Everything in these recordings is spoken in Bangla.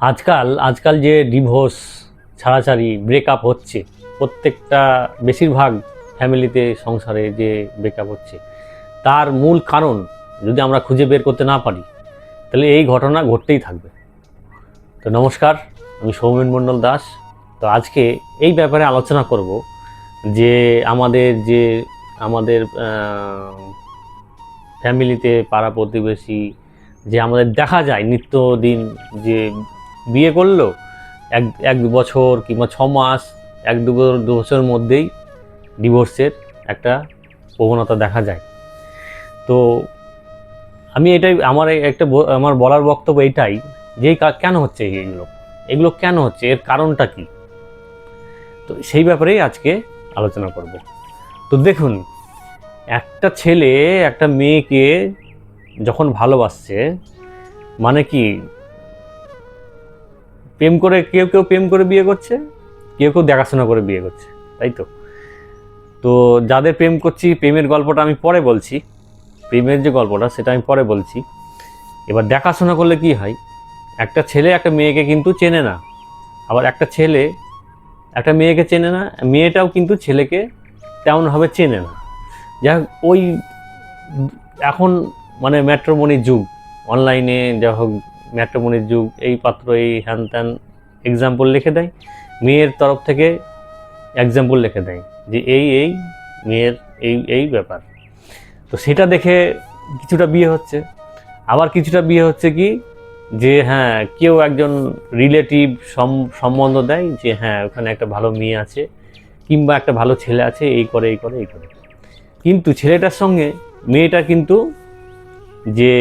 আজকাল আজকাল যে ডিভোর্স, ছাড়াছাড়ি, ব্রেকআপ হচ্ছে, প্রত্যেকটা বেশিরভাগ ফ্যামিলিতে, সংসারে যে ব্রেকআপ হচ্ছে, তার মূল কারণ যদি আমরা খুঁজে বের করতে না পারি, তাহলে এই ঘটনা ঘটতেই থাকবে। তো নমস্কার, আমি সৌমেন মণ্ডল দাস। তো আজকে এই ব্যাপারে আলোচনা করব যে আমাদের ফ্যামিলিতে, পাড়া প্রতিবেশী, যে আমাদের দেখা যায় নিত্যদিন, যে বিয়ে করলো এক এক দু বছর কিংবা 6 মাস, দু বছরের মধ্যেই ডিভোর্সের একটা প্রবণতা দেখা যায়। তো আমি এটাই আমার বলার বক্তব্য এটাই যে কেন হচ্ছে এগুলো কেন হচ্ছে, এর কারণটা কি। তো সেই ব্যাপারেই আজকে আলোচনা করব। তো দেখুন, একটা ছেলে একটা মেয়েকে যখন ভালোবাসছে, মানে কি, প্রেম করে, কেউ কেউ প্রেম করে বিয়ে করছে, কেউ কেউ দেখাশোনা করে বিয়ে করছে, তাই তো। তো যাদের প্রেম করছি, প্রেমের গল্পটা আমি পরে বলছি, প্রেমের যে গল্পটা সেটা আমি পরে বলছি। এবার দেখাশোনা করলে কি হয়, একটা ছেলে একটা মেয়েকে কিন্তু চেনে না, আবার একটা ছেলে একটা মেয়েকে চেনে না, মেয়েটাও কিন্তু ছেলেকে তেমনভাবে চেনে না। যাই হোক, ওই এখন মানে ম্যাট্রিমনির যুগ, অনলাইনে যা হোক ম্যাট্রিমনির যুগ, এই পাত্র এই হ্যান ত্যান এক্সাম্পল লিখে দেয়, মেয়ের তরফ থেকে এক্সাম্পল লিখে দেয় যে এই মেয়ের এই ব্যাপার। তো সেটা দেখে কিছুটা বিয়ে হচ্ছে, আবার কিছুটা বিয়ে হচ্ছে কি, যে হ্যাঁ কেউ একজন রিলেটিভ সম্বন্ধ দেয় যে হ্যাঁ ওখানে একটা ভালো মেয়ে আছে কিংবা একটা ভালো ছেলে আছে, এই করে এই করে এই করে। কিন্তু ছেলেটার সঙ্গে মেয়েটা কিন্তু যে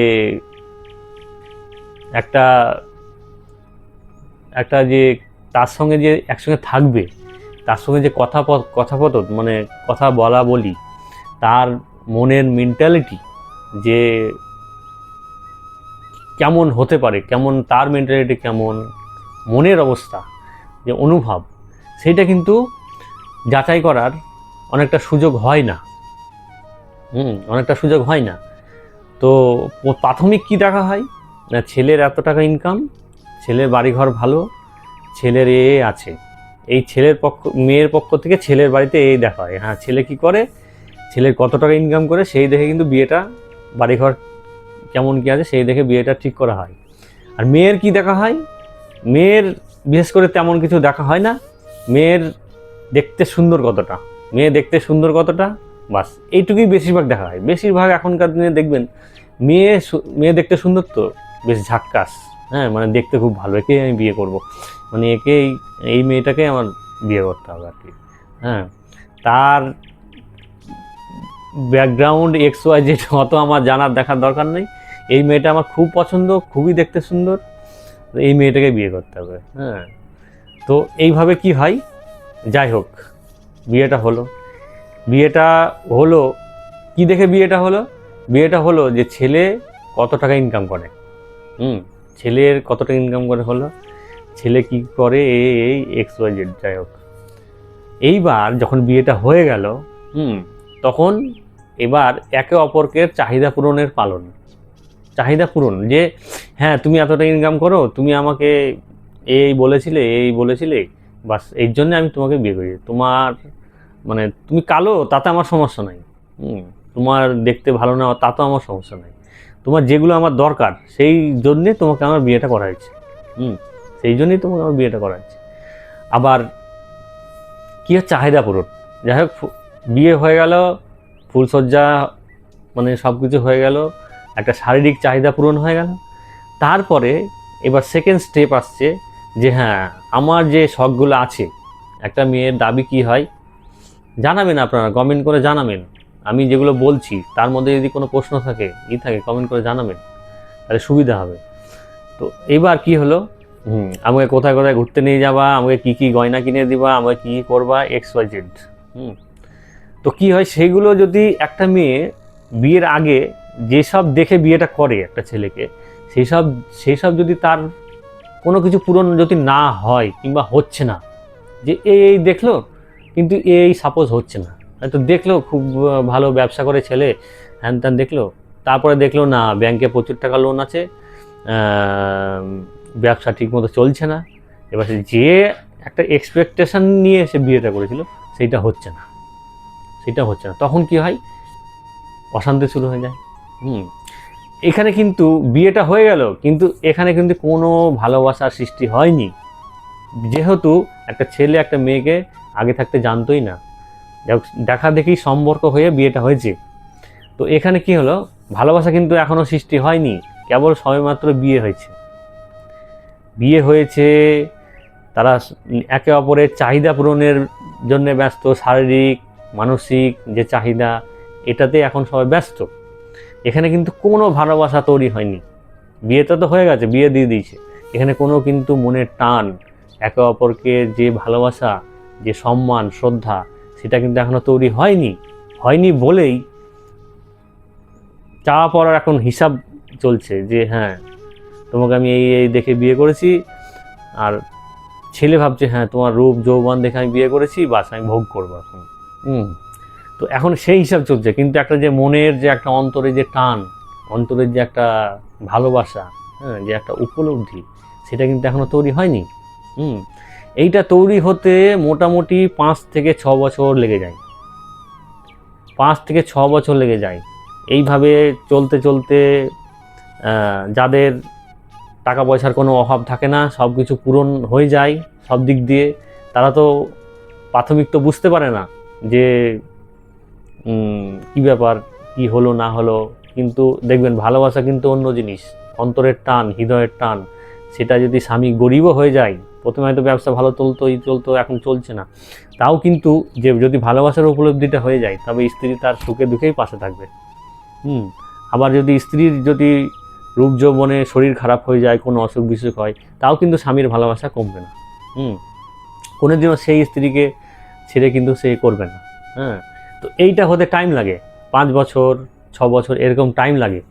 একটা একটা যে তার সঙ্গে যে একসঙ্গে থাকবে, তার সঙ্গে যে কথাপথ মানে কথা বলা বলি, তার মনের মেন্টালিটি যে কেমন হতে পারে, কেমন তার মেন্টালিটি, কেমন মনের অবস্থা, যে অনুভব, সেইটা কিন্তু যাচাই করার অনেকটা সুযোগ হয় না। অনেকটা সুযোগ হয় না। তো প্রাথমিক কি দেখা হয় না, ছেলের এত টাকা ইনকাম, ছেলের বাড়িঘর ভালো, ছেলের আছে, এই ছেলের পক্ষ, মেয়ের পক্ষ থেকে ছেলের বাড়িতে এই দেখা হয়। হ্যাঁ, ছেলে কি করে, ছেলের কত টাকা ইনকাম করে, সেই দেখে কিন্তু বিয়েটা, বাড়িঘর কেমন কি আছে সেই দেখে বিয়েটা ঠিক করা হয়। আর মেয়ের কি দেখা হয়, মেয়ের বিশেষ করে তেমন কিছু দেখা হয় না। মেয়ের দেখতে সুন্দর কতটা, মেয়ে দেখতে সুন্দর কতটা, বাস এইটুকুই বেশিরভাগ দেখা হয়। বেশিরভাগ এখনকার দিনে দেখবেন মেয়ে দেখতে সুন্দর, তো বেশ ঝাক্কাস, হ্যাঁ মানে দেখতে খুব ভালো, একেই আমি বিয়ে করব, মানে এই মেয়েটাকে আমার বিয়ে করতে হবে আর কি। হ্যাঁ, তার ব্যাকগ্রাউন্ড এক্স ওয়াই জেড অত আমার জানার দেখার দরকার নেই, এই মেয়েটা আমার খুব পছন্দ, খুবই দেখতে সুন্দর, এই মেয়েটাকে বিয়ে করতে হবে। হ্যাঁ, তো এইভাবে কি হয়, যাই হোক বিয়েটা হলো। বিয়েটা হলো কি দেখে, বিয়েটা হলো যে ছেলে কত টাকা ইনকাম করে। ছেলের কত টাকা ইনকাম করে হলো, ছেলে কি করে, এই এক্স ওয়াই জেড, যাই হোক। এইবার যখন বিয়েটা হয়ে গেল, তখন এবার একে অপরকে চাহিদা পূরণের পালন, চাহিদা পূরণ, যে হ্যাঁ তুমি এতটা ইনকাম করো, তুমি আমাকে এই বলেছিলে, বাস এর জন্য আমি তোমাকে বিয়ে করি। তোমার মানে তুমি কালো তাতে আমার সমস্যা নাই, তোমার দেখতে ভালো না তাতেও আমার সমস্যা নাই, তোমার যেগুলো আমার দরকার সেই জন্যে তোমাকে আমার বিয়েটা করা হয়েছে। সেই জন্যই তোমাকে আমার বিয়েটা করা হয়েছে। আবার কী হচ্ছে, চাহিদা পূরণ। যাই হোক, বিয়ে হয়ে গেল, ফুলসজ্জা মানে সব কিছু হয়ে গেল, একটা শারীরিক চাহিদা পূরণ হয়ে গেল। তারপরে এবার সেকেন্ড স্টেপ আসছে যে হ্যাঁ আমার যে শখগুলো আছে, একটা মেয়ের দাবি কি হয় জানাবেন, আপনারা কমেন্ট করে জানাবেন। আমি যেগুলো বলছি তার মধ্যে যদি কোনো প্রশ্ন থাকে কমেন্ট করে জানাবেন, তাহলে সুবিধা হবে। তো এবার কি হলো, আমাকে কোথায় কোথায় ঘুরতে নিয়ে যাবা, আমাকে কি কি গয়না কিনে দিবা, আমাকে কী করবা, এক্স ওয়াই জেড। তো কি হয়, সেইগুলো যদি একটা মেয়ে বিয়ের আগে যেসব দেখে বিয়েটা করে একটা ছেলেকে, সেই সব যদি তার কোনো কিছু পূরণ যদি না হয় কিংবা হচ্ছে না, যে এই দেখলো কিন্তু এই সাপোজ হচ্ছে না, হয়তো দেখলো খুব ভালো ব্যবসা করে ছেলে, হ্যান ত্যান দেখলো, তারপরে দেখলো না ব্যাংকে প্রচুর টাকা লোন আছে, ব্যবসা ঠিকমতো চলছে না, এবার যে একটা এক্সপেকটেশন নিয়ে সে বিয়েটা করেছিল সেটা হচ্ছে না, তখন কি হয়, অশান্তি শুরু হয়ে যায়। এখানে কিন্তু বিয়েটা হয়ে গেল, কিন্তু এখানে কিন্তু কোনো ভালোবাসার সৃষ্টি হয়নি, যেহেতু একটা ছেলে একটা মেয়েকে আগে থাকতে জানতোই না, দেখা দেখি সম্পর্ক হয়ে বিয়েটা হয়েছে। তো এখানে কি হলো, ভালোবাসা কিন্তু এখনো সৃষ্টি হয়নি, কেবল সবেমাত্র বিয়ে হয়েছে, তারা একে অপরের চাহিদা পূরণের জন্য ব্যস্ত, শারীরিক মানসিক যে চাহিদা এটাতে এখন সবাই ব্যস্ত। এখানে কিন্তু কোনো ভালোবাসা তৈরি হয়নি, বিয়েটা তো হয়ে গেছে, বিয়ে দিয়ে দিয়েছে, এখানে কোনো কিন্তু মনের টান, একে অপরকে যে ভালোবাসা, যে সম্মান শ্রদ্ধা, সেটা কিন্তু এখনো তৈরি হয়নি বলেই চাওয়া পড়ার এখন হিসাব চলছে যে হ্যাঁ তোমাকে আমি এই দেখে বিয়ে করেছি, আর ছেলে ভাবছে হ্যাঁ তোমার রূপ যৌবন দেখে আমি বিয়ে করেছি, বাস আমি ভোগ করবো এখন। তো এখন সেই হিসাব চলছে, কিন্তু একটা যে মনের যে একটা অন্তরে যে টান, অন্তরের যে একটা ভালোবাসা, হ্যাঁ, যে একটা উপলব্ধি, সেটা কিন্তু এখনো তৈরি হয়নি। এইটা তৈরি হতে মোটামুটি 5 থেকে 6 বছর লেগে যায়, 5 থেকে 6 বছর লেগে যায়। এইভাবে চলতে চলতে যাদের টাকা পয়সার কোনো অভাব থাকে না, সব কিছু পূরণ হয়ে যায় সব দিক দিয়ে, তারা তো প্রাথমিক তো বুঝতে পারে না যে কি ব্যাপার, কি হলো না হলো। কিন্তু দেখবেন ভালোবাসা কিন্তু অন্য জিনিস, অন্তরের টান, হৃদয়ের টান, সেটা যদি স্বামী গরিবও হয়ে যায়, প্রথমে হয়তো ব্যবসা ভালো চলতো, এখন চলছে না, তাও কিন্তু যে যদি ভালোবাসার উপলব্ধিটা হয়ে যায়, তবে স্ত্রী তার সুখে দুঃখেই পাশে থাকবে। আবার যদি স্ত্রীর যদি রূপ যৌবনে শরীর খারাপ হয়ে যায়, কোনো অসুখ বিসুখ হয়, তাও কিন্তু স্বামীর ভালোবাসা কমবে না। কোনোদিনও সেই স্ত্রীকে ছেড়ে কিন্তু সে করবে না। তো এইটা হতে টাইম লাগে, 5 বছর 6 বছর এরকম টাইম লাগে।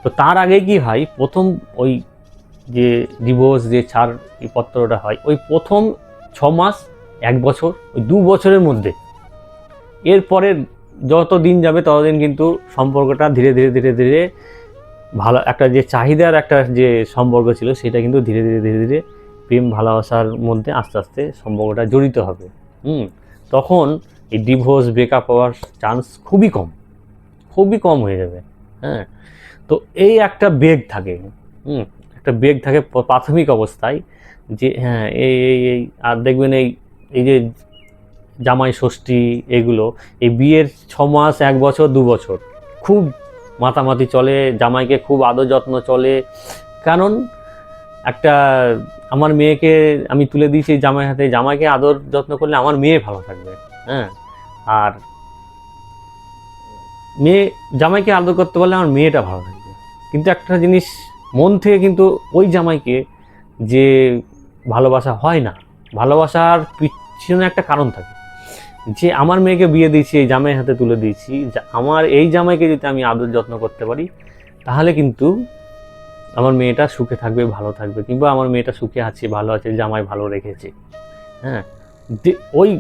তো তার আগে কি হয়, প্রথম ওই যে ডিভোর্স যে ছাড় পত্রটা হয়, ওই প্রথম 6 মাস 1 বছর, ওই 2 বছরের মধ্যে, এরপরে যত দিন যাবে ততদিন কিন্তু সম্পর্কটা ধীরে ধীরে ধীরে ধীরে ভালো একটা যে চাহিদার একটা যে সম্পর্ক ছিল, সেটা কিন্তু ধীরে ধীরে ধীরে ধীরে প্রেম ভালোবাসার মধ্যে আস্তে আস্তে সম্পর্কটা জড়িত হবে। তখন এই ডিভোর্স ব্রেকআপ হওয়ার চান্স খুবই কম হয়ে যাবে। তো এই একটা বেগ থাকে, প্রাথমিক অবস্থায়, যে হ্যাঁ এই আর দেখবেন এই যে জামাই ষষ্ঠী, এগুলো এই বিয়ের 6 মাস 1 বছর 2 বছর খুব মাতামাতি চলে, জামাইকে খুব আদর যত্ন চলে। কারণ একটা আমার মেয়েকে আমি তুলে দিয়েছি জামাই হাতে, জামাইকে আদর যত্ন করলে আমার মেয়ে ভালো থাকবে। আর জামাইকে আদর করতে পারলে আমার মেয়েটা ভালো থাকবে। কিন্তু একটা জিনিস, মন থেকে কিন্তু ওই জামাইকে যে ভালোবাসা হয় না, ভালোবাসার পিছনে একটা কারণ থাকে, যে আমার মেয়েকে বিয়ে দিয়েছি, এই জামাই হাতে তুলে দিয়েছি, আমার এই জামাইকে যদি আমি আদর যত্ন করতে পারি, তাহলে কিন্তু আমার মেয়েটা সুখে থাকবে, ভালো থাকবে, কিংবা আমার মেয়েটা সুখে আছে, ভালো আছে, জামাই ভালো রেখেছে। ওই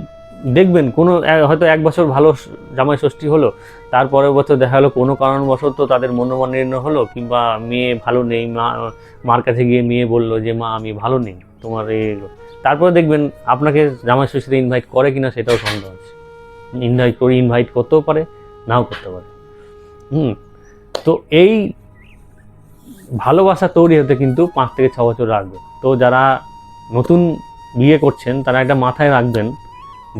দেখবেন কোনো হয়তো 1 বছর ভালো জামাই ষষ্ঠী হলো, তারপরের বছর দেখা গেলো কোনো কারণবশত তাদের মনোমালিন্য হলো, কিংবা মেয়ে ভালো নেই, মার কাছে গিয়ে মেয়ে বললো যে মা আমি ভালো নেই, তোমার তারপরে দেখবেন আপনাকে জামাই ষষ্ঠীতে ইনভাইট করে কিনা সেটাও সন্দেহ আছে। ইনভাইট করতেও পারে, নাও করতে পারে। তো এই ভালোবাসা তৈরি হতে কিন্তু 5 থেকে 6 বছর লাগবে। তো যারা নতুন বিয়ে করছেন তারা এটা মাথায় রাখবেন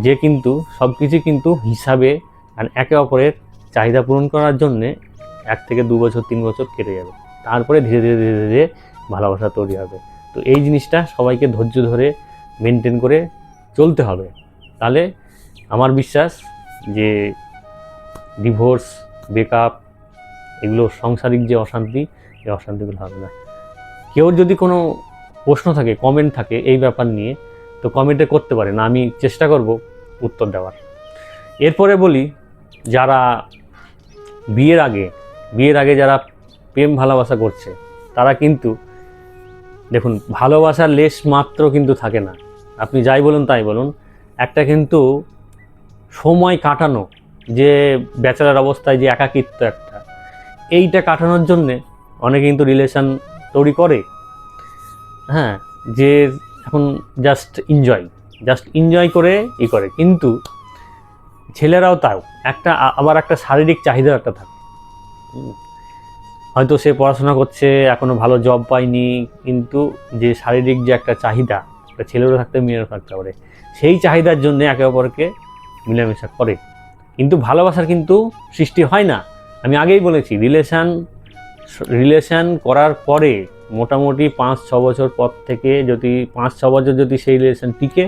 যে কিন্তু সব কিছু কিন্তু হিসাবে, আর একে অপরের চাহিদা পূরণ করার জন্যে 1 থেকে 2 বছর 3 বছর কেটে যাবে, তারপরে ধীরে ধীরে ধীরে ধীরে ভালোবাসা তৈরি হবে। তো এই জিনিসটা সবাইকে ধৈর্য ধরে মেনটেন করে চলতে হবে, তাহলে আমার বিশ্বাস যে ডিভোর্স ব্রেকআপ এগুলো সাংসারিক যে অশান্তি, এই অশান্তিগুলো হবে না। কেউ যদি কোনো প্রশ্ন থাকে, কমেন্ট থাকে এই ব্যাপার নিয়ে, তো কমেন্টে করতে পারেন, আমি চেষ্টা করব উত্তর দেওয়ার। এরপরে বলি, যারা বিয়ের আগে যারা প্রেম ভালোবাসা করছে, তারা কিন্তু দেখুন ভালোবাসার লেশ মাত্র কিন্তু থাকে না, আপনি যাই বলুন তাই বলুন, একটা কিন্তু সময় কাটানো, যে ব্যাচেলার অবস্থায় যে একাকিত্ব এইটা কাটানোর জন্যে অনেকে কিন্তু রিলেশন তৈরি করে। হ্যাঁ, যে এখন জাস্ট এনজয় করে করে, কিন্তু ছেলেরাও তাও আবার একটা শারীরিক চাহিদা একটা থাকে। হয়তো সে পড়াশোনা করছে, এখনো ভালো জব পায়নি, কিন্তু যে শারীরিক যে একটা চাহিদা, একটা ছেলেরও থাকতে মেয়েরও থাকতে পারে, সেই চাহিদার জন্য একে অপরকে মিলেমিশা করে, কিন্তু ভালোবাসার কিন্তু সৃষ্টি হয় না। আমি আগেই বলেছি, রিলেশন করার পরে মোটামুটি 5-6 বছর পর থেকে, যদি 5-6 বছর যদি সেই রিলেশন টিকে,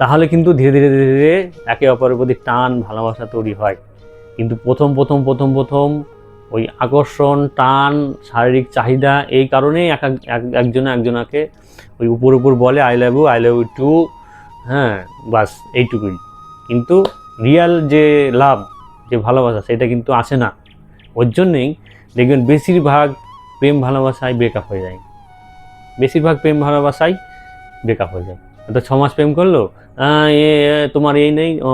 তাহলে কিন্তু ধীরে ধীরে ধীরে ধীরে একে অপরের প্রতি টান, ভালোবাসা তৈরি হয়। কিন্তু প্রথম ওই আকর্ষণ, টান, শারীরিক চাহিদা, এই কারণেই একজনকে ওই উপর বলে আই লাভ ইউ টু, হ্যাঁ, বাস এইটুকুই। কিন্তু রিয়াল যে লাভ, যে ভালোবাসা, সেটা কিন্তু আসে না। ওর জন্যেই দেখবেন বেশিরভাগ প্রেম ভালোবাসায় ব্রেকআপ হয়ে যায়। তো 6 মাস প্রেম করলো, তোমার এই নেই, ও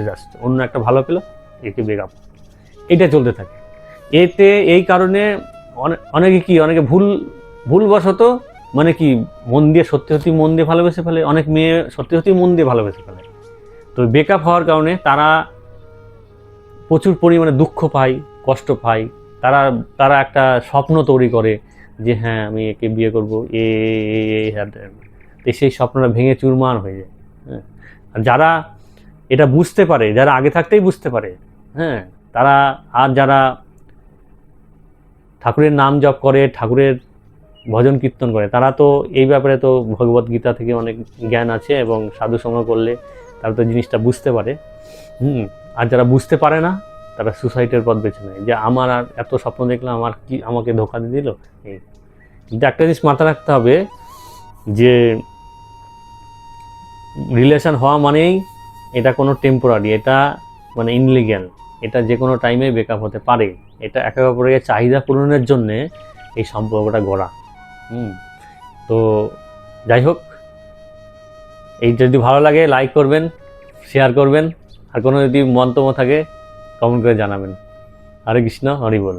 জাস্ট অন্য একটা ভালো পেলো, একে ব্রেকআপ, এটা চলতে থাকে। এই কারণে অনেকে ভুলবশত, মানে কি, সত্যি মন দিয়ে ভালোবেসে ফেলে। অনেক মেয়ে সত্যি মন দিয়ে ভালোবেসে ফেলে। তো ব্রেকআপ হওয়ার কারণে তারা প্রচুর পরিমাণে দুঃখ পায়, কষ্ট পায়। তারা একটা স্বপ্ন তৈরি করে যে হ্যাঁ, আমি একে বিয়ে করবো, সেই স্বপ্নটা ভেঙে চুরমার হয়ে যায়। হ্যাঁ, আর যারা এটা বুঝতে পারে, যারা আগে থাকতেই বুঝতে পারে, হ্যাঁ, যারা ঠাকুরের নাম জপ করে, ঠাকুরের ভজন কীর্তন করে, তারা তো এই ব্যাপারে তো ভগবত গীতা থেকে অনেক জ্ঞান আছে, এবং সাধু সঙ্গ করলে তারা তো জিনিসটা বুঝতে পারে। আর যারা বুঝতে পারে না, তারা সুসাইডের পথ বেছে নেয়, যে আমার আর এত স্বপ্ন দেখলাম, আমাকে ধোকা দিয়ে দিল। কিন্তু একটা জিনিস মাথায় রাখতে হবে, যে রিলেশন হওয়া মানেই এটা কোনো টেম্পোরারি, এটা মানে ইনলিগ্যাল, এটা যে কোনো টাইমে ব্রেকআপ হতে পারে। এটা একে অপরের চাহিদা পূরণের জন্যে এই সম্পর্কটা গড়া। তো যাই হোক, এই যদি ভালো লাগে লাইক করবেন, শেয়ার করবেন, আর কোনো যদি মন্তব্য থাকে কমেন্ট করে জানাবেন। হরে কৃষ্ণ, হরি বল।